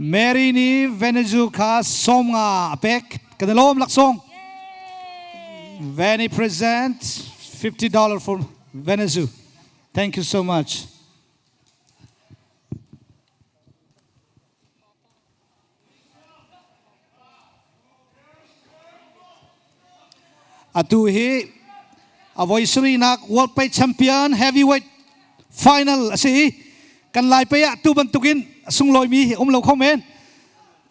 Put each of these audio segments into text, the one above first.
Mary ni Venezu ka somga apek kanalom laksong. Veni present $50 for Venezu. Thank you so much. Atuhi avoisri nak World Paih Champion Heavyweight Final asi kan lai pe ya tu bantukin sung loi mi lo komen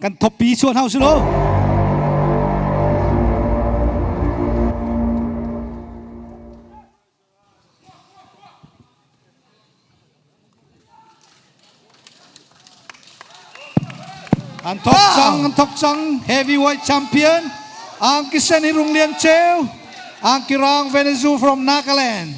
kan top pi chuan hau su lo an tok chang Heavyweight Champion ang kisen ni Rung Lian CEU ang kirang Venuzo from Nagaland.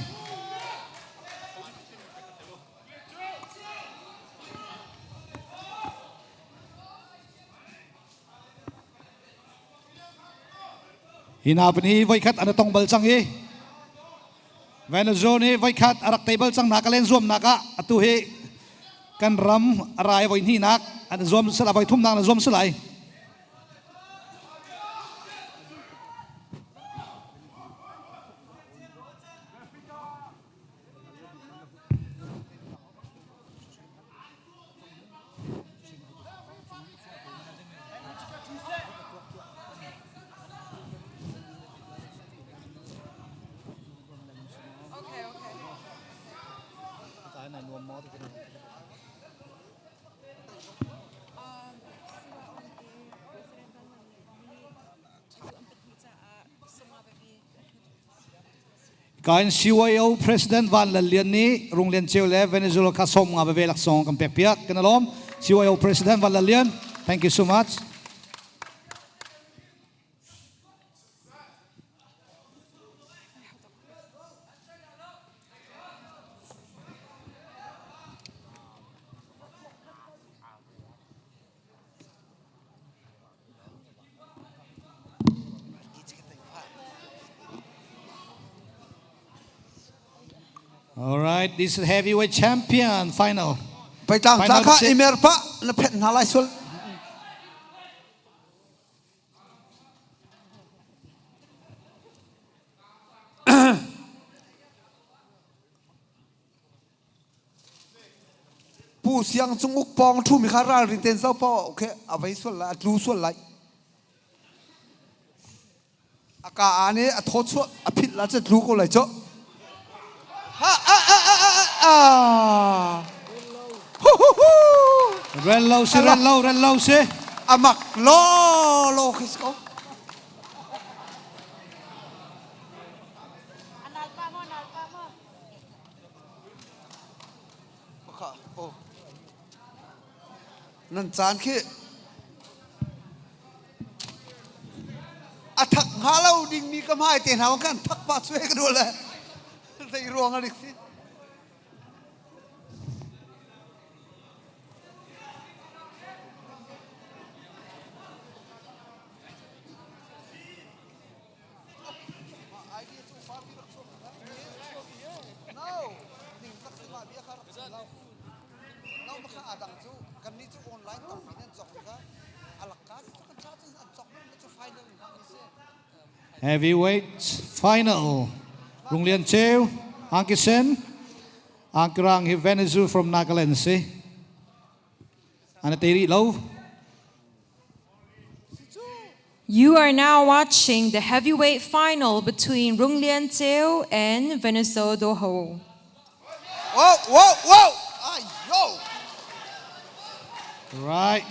Hinapin hi vai khat ana tong bal chang hi Venuzo ni vai khat arak table chang Nagaland zoom naka atu hi kan ram arai voi hi nak an zoom sala vai thum nang na zoom salai Kain CYO President Van Lian ni Rung Lian CEU le Venezuela ka som nga bevelak song kan pekpiak kanalom CYO President Van Lian. Thank you so much. All right, this is Heavyweight Champion Final. Paih tang saka imer pa na phet nalai sul. Pu siang chunguk pong thu mi khara riten sau po okay avai sul la tlu sul lai. Aka ane athot chu aphit la che tlu ko lai cho. Ren low se. Amak lo kisko. Nan chan khi athak halau ding mi kam hai ten haw kan thak pa chwe ka dole. Thầy ruộng là được xin. Heavyweight Final. Rung Lian CEU, ang kisen, ang kirang Venezu from Nagaland si. Ano tiri low? You are now watching the heavyweight final between Rung Lian CEU and VENUZO DAWHUO. Whoa! Ay, yo! Right.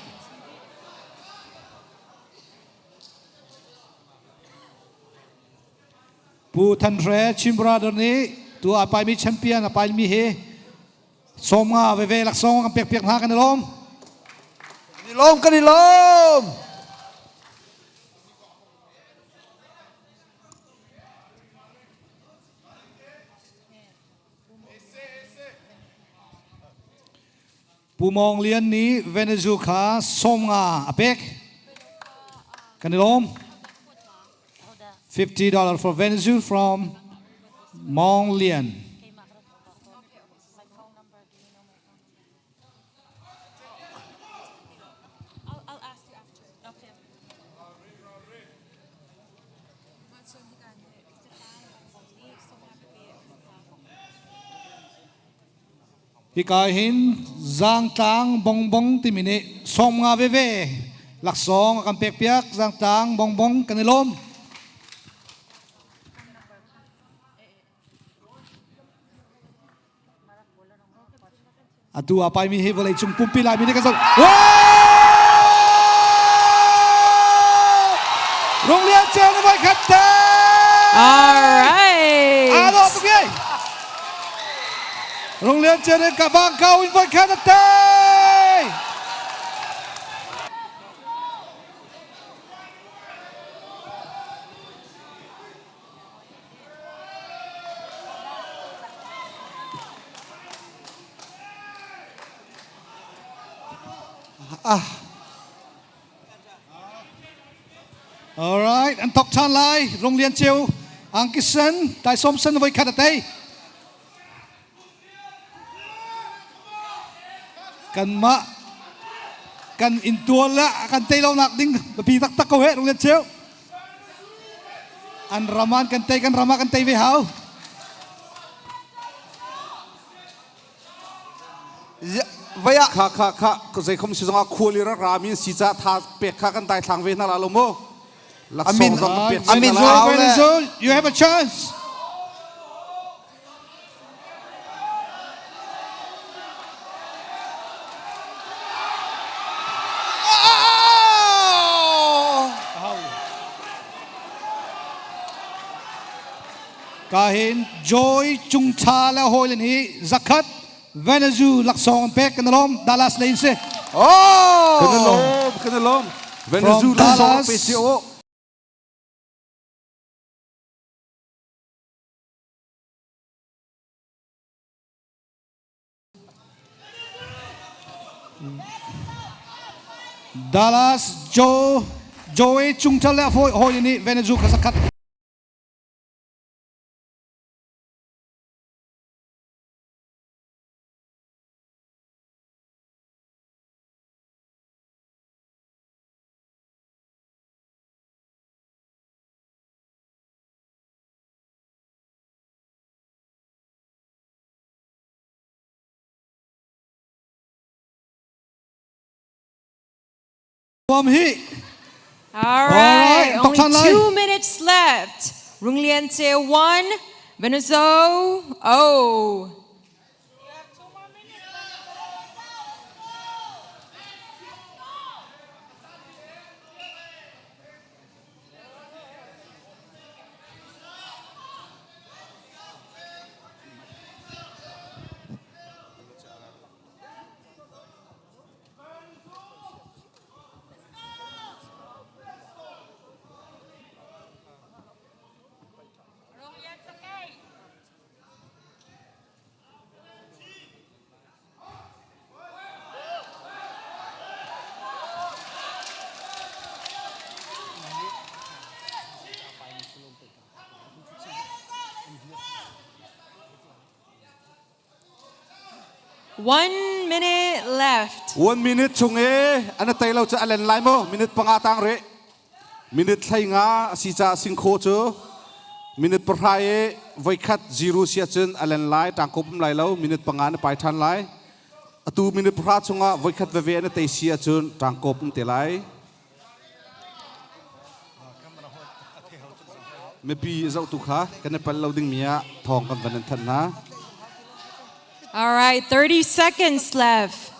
Pu Than Re Chim Brother ni tu apai mi champion apai mi he som nga ve lak song ang pek ha kanilom Pu Mong Lian ni Venuzo ka som nga apek kanilom $50 for Venuzo from Mong Lian. ปีกายหินจางตางบงบงติมินิสองงาเวเวหลักสองกันเปียกเปียกจางตางบงบงกันในลมตัวไปมีฮิวเลยจุงปุ่มปีลายมีนี่กันสุดว้าวโรงเรียนเจ้าหน้าที่ขัดเตะ All right. อาโลตุกยัยโรงเรียนเจ้าหน้าที่กับบางเกาอินไวขัดเตะalright อันตกชันไลโรงเรียนเจียวอังกฤษสันไต่สมสันไว้ขัดเตะกันมากันอินตัวละกันเตะเราหนักดิ้งปีตักตักเขาเหโรงเรียนเจียวอันรามันกันเตะกันรามากันเตะไปหาววะค่ะก็ใจคมสิจงอาควลิระรามินสิจะทาเปียกข้ากันตายทางเวนัลาลโมลักษณะต้องเปียก VENUZO you have a chanceกาหินจอยจุงชาและโฮยนี่จักขัดVENUZO หลักสองเป๊กกันลมดัลลัสเลนส์โอ้กันลมเวเนซุเอลาสองเปซิโอดัลลัสจอยจุงชาและโฮยนี่VENUZOจักขัดความฮี All right. Alright, Dr. Only Lai. 2 minutes left. RUNG LIAN CEU 1, VENUZO 0. One minute left. 1 minute ชงอันนั้นเตะเราจะอะไรไล่โมminute ปังอาตังเร minute ไทยงาสิจะสิงโคเจอ minute ประหายไว้คัด0เสียจนอะไรไล่ต่างกบไล่เรา minute ปังอาไปทันไล่ตู minute ประหายชงไว้คัดเวอันนั้นเตะเสียจนต่างกบเตะไล่ไม่ปีเจ้าตุกะกันเป็นเราดึงเมียทองกันวันนั้นทันนะ All right, 30 seconds left.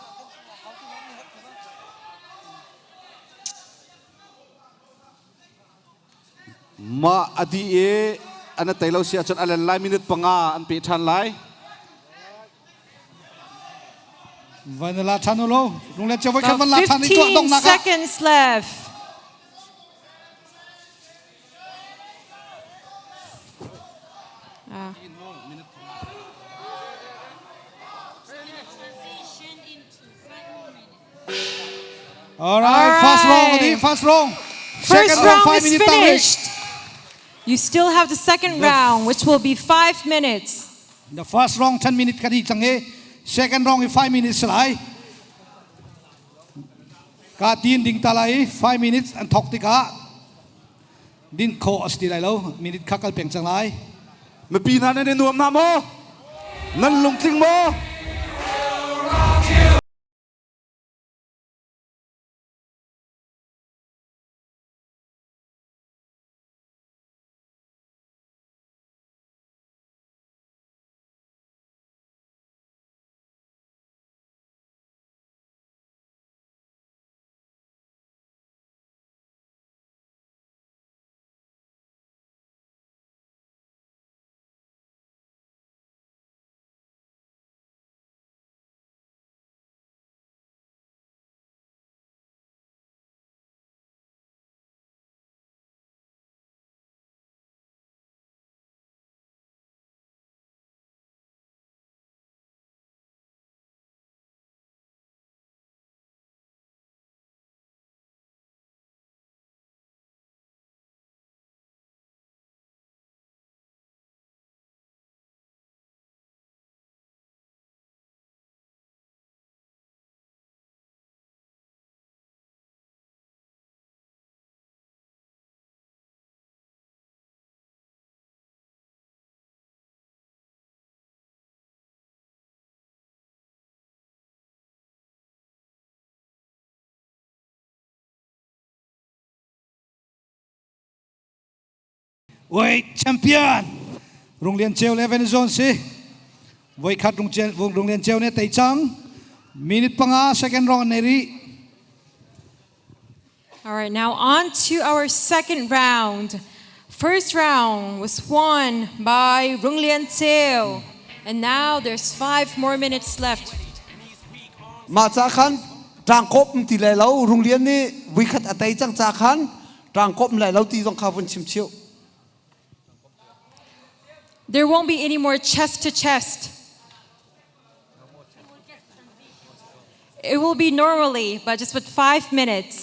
มาอดีเออันนั้นเตะเราเสียจนอะไรไล่ minute ปังอาอันไปทันไล่ วันละทันโลโรงเรียนเจ้าไว้ขัดวันละทันในตัวต้อง 15 นัก seconds left. alright fast round ดี fast round First round is 5 minutes finished. You still have the second round, which will be 5 minutes. the first round 10 minutes กันอีกจังเอ second round 5 minutes ไลกาตีนดิ่งตาไล5 minutes อันทอกติกาดินโคอสติไลแล้วมินิทคักกันเปลี่ยนจังไร ไม่ปีนั้นในนวมนาโมนั่นลงทิ้งโม weight champion โรงเรียนเจลและเวเนซุเอลาสิไว้คัดโรงเรียนเจลเนี่ยไต่จังมินิทปังอา second round ในรี All right, now on to our second round. First round was won by RUNG LIAN CEU, and now there's 5 more minutes left. มาจากขันจางคบตีเลยเราโรงเรียนนี้วิคัดอะไรจังจากขันจางคบเลยเราตีต้องข้าววันชิมเชียว There won't be any more chest to chest. It will be normally, but just with 5 minutes.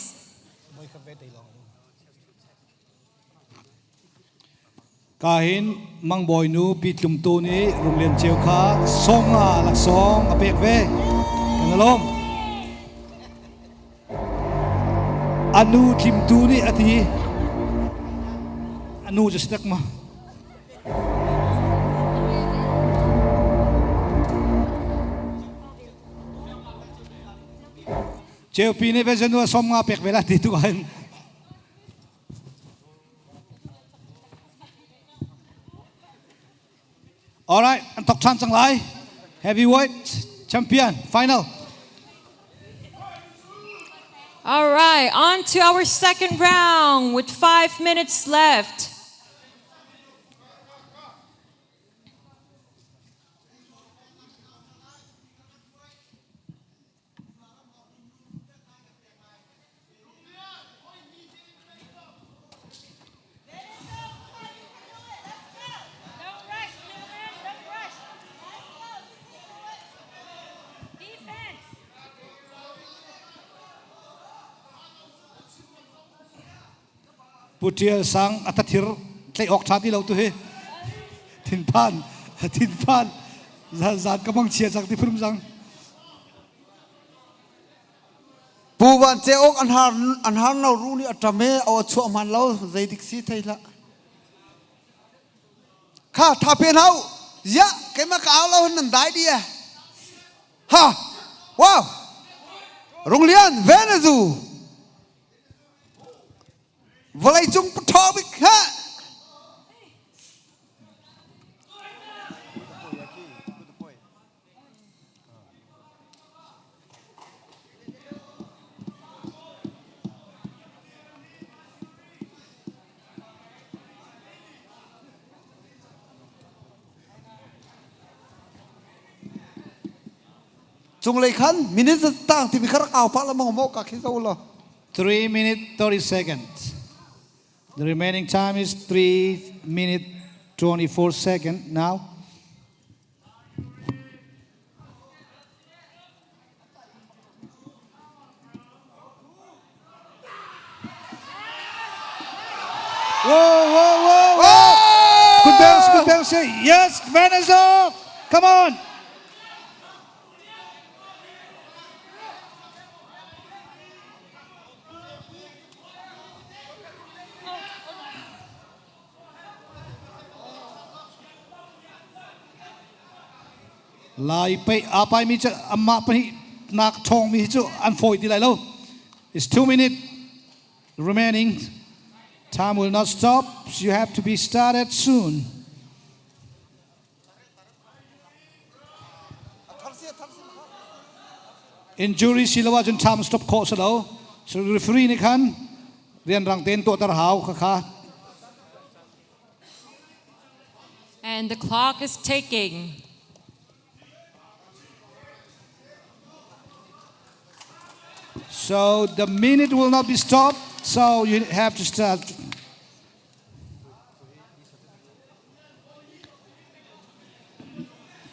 กาหินมังบอยนูปีจุมตูนี้โรงเรียนเจลคาสองหลักสองอเปกเวกันลมอนูจิมตูนี่อทีอนูจะสตักมาเจลปีนี้เวสนัวสองอาเปกเวลาที่ทุกคน All right, อันตกชั้นจังไร heavyweight champion final. All right, on to our second round with 5 minutes left. Putia sang atatir tlay ok thati lo tu he tin pan zan kamang chia sang ti phrum sang ปูวันเจ้าอกอันหารเรารู้นี่อัตเมเอาชั่วมันเราใจดิกซีไทยละข้าถ้าเป็นเขายะแกมาก้าวเราหนังได้ดีอะฮะว้าวโรงเรียนเวเนซุวลัยจุงปทอบิกฮะจงเลยขันมินิสตั้งที่มีข้าราชการพระละมงโมกักฮิโซล 3 minutes 30 seconds. The remaining time is 3 minutes 24 seconds now. Whoa! Good bells, say yes, Venezuela. Come on. Lai pay apai mi cha amma pani nak thong mi chu an foi ti lai lo. It's 2 minutes remaining. Time will not stop. You have to be started soon. Injury silawa jun time stop course lo. So referee ni khan rian rang ten to tar hau kha. And the clock is ticking. So the minute will not be stopped, so you have to start.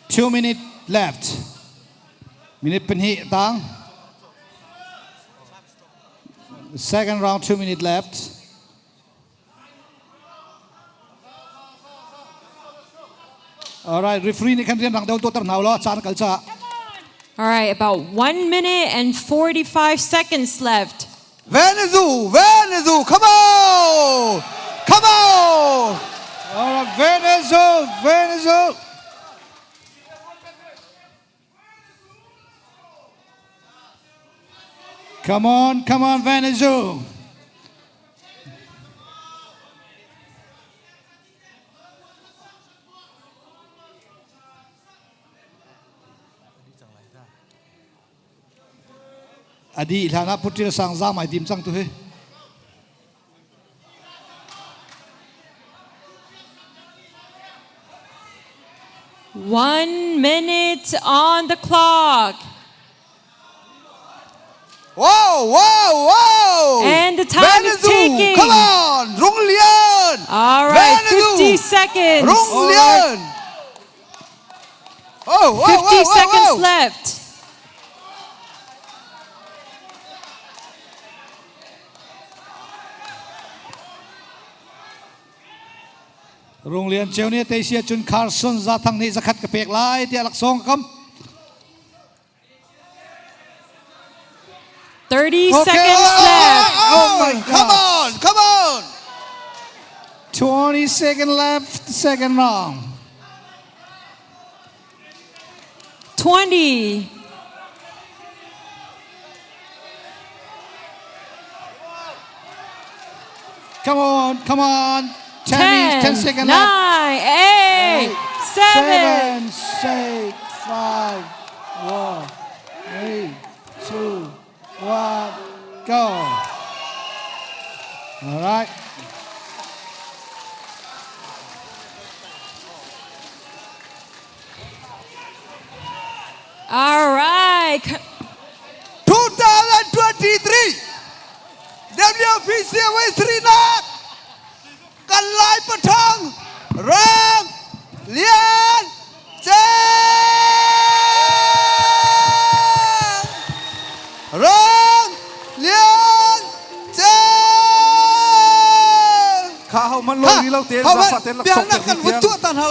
Two minutes left. Minute penhi tang. Second round, 2 minutes left. All right, referee ni kan rian rang daw to tar naw lo chan kalcha. All right, about 1 minute and 45 seconds left. Venezuela, come on! Come on! All right, Venezuela. Come on, Venezuela. adi lana putir sang za mai dim chang tu he 1 minute on the clock. Wow, wow, wow. And the time is Venuzu, ticking. come on. Rung Lian. All right, Venuzu. 50 seconds. Rung Lian. Oh, wow, 50 wow, wow, seconds wow. left. Rung Lian CEU ni te sia chun Carson za thang ni zakhat ka pek lai ti alak song kam 30 Okay, seconds left. Oh my Come God. on, come on. 20 seconds left second round 20. come on 10 10, seconds 9, left 8, 7. 6 5 4 3 2 1 go all right All right. 2023 WPC Sri Lanka กันลายประทังรังเลียนเจ้รังเลียนเจ้ ข้าวมันลอยเราเตี้ย เขา ซา ว่า ฟาเต้นลัก เบีย ษ งนักกันวุฒิตันหา